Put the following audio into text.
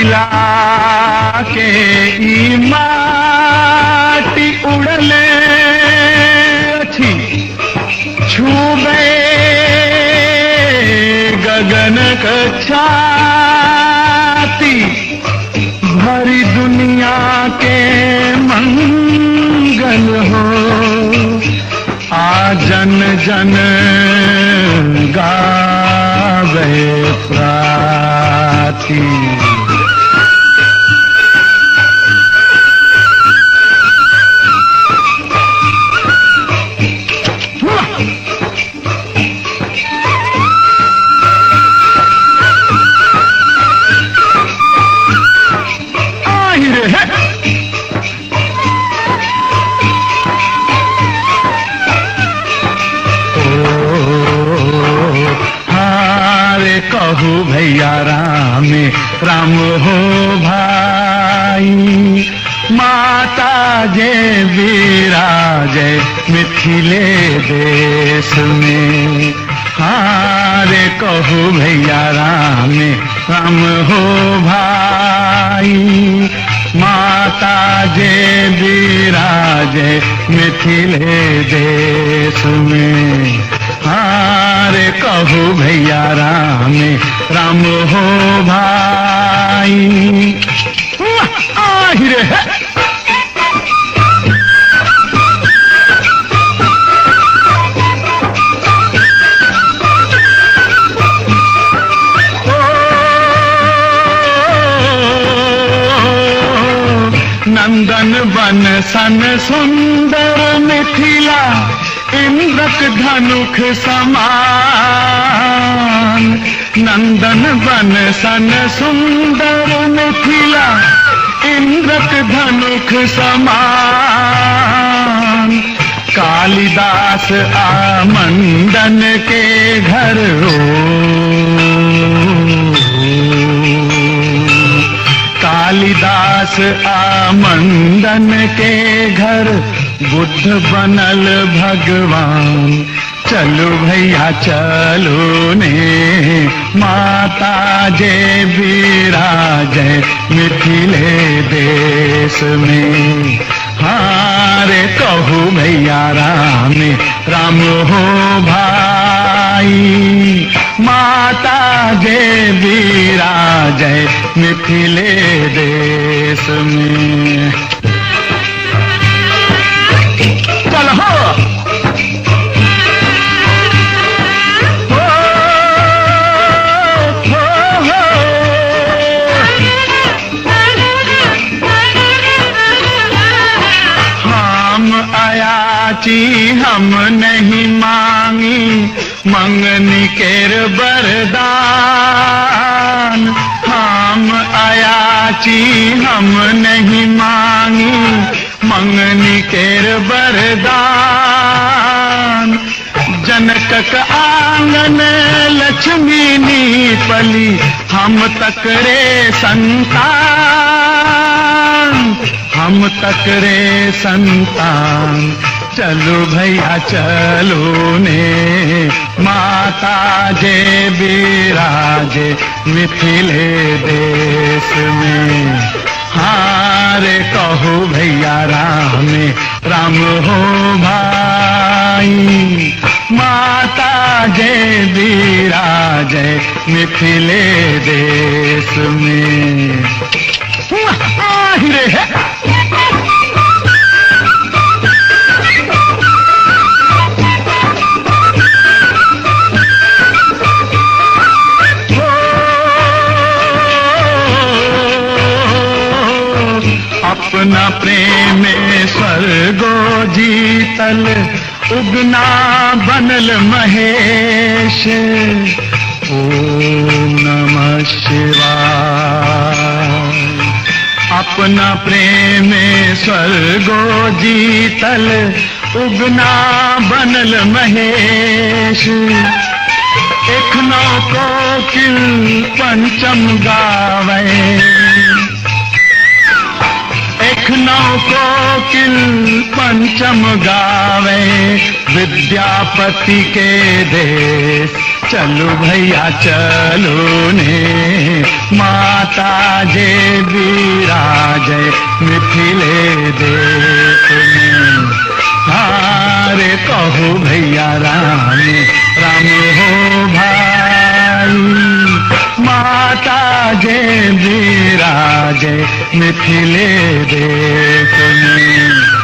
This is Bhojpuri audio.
मिथिला के ई माटी उड़ले अच्छी छूबे गगन कछाती भरी दुनिया के मंगल हो आ जन जन गावे प्राती। कहू भैया राम राम हो भाई माता जय विराजे मिथिले देश में। हारे कहू भैया राम राम हो भाई माता जय विराजे मिथिले देश में। हारे कहू भैया राम राम हो भाई। आहिरे नंदन बन सन सुंदर मिथिला इंद्रक धनुख समान। नंदन बन सन सुंदर मिथिला इंद्रक धनुख समान। कालिदास आमंडन के घर कालिदास आमंडन के घर बुद्ध बनल भगवान। चलो भैया चलो ने माता जय विराजे मिथिले देश में। हारे कहू भैया राम राम हो भाई माता जय विराजे मिथिले देश में। चल हो हम नहीं मांगी मंगनी केर बरदान। हम आयाची हम नहीं मांगी मंगनी केर बरदान। जनक आंगन लक्ष्मी नी पली हम तकरे संतान। हम तकरे संतान। चलो भैया चलो ने माता जय विराजे मिथिले देश में। हारे कहो भैया राम राम हो भाई माता जय विराजे मिथिले देश में। आहिरे है अपना प्रेम स्वर्गो जीतल उगना बनल महेश। ओम नमः शिवाय। अपना प्रेम स्वर्गो जीतल उगना बनल महेश। एखनो कोकिल पंचम गावे। एखनो कोकिल पंचम गावे विद्यापति के देश चलो भैया चलो ने, माता जे विराजे मिथिले देश में। हारे कहो भैया राम राम हो भाई, माता जे विराजे मिथिले देश में।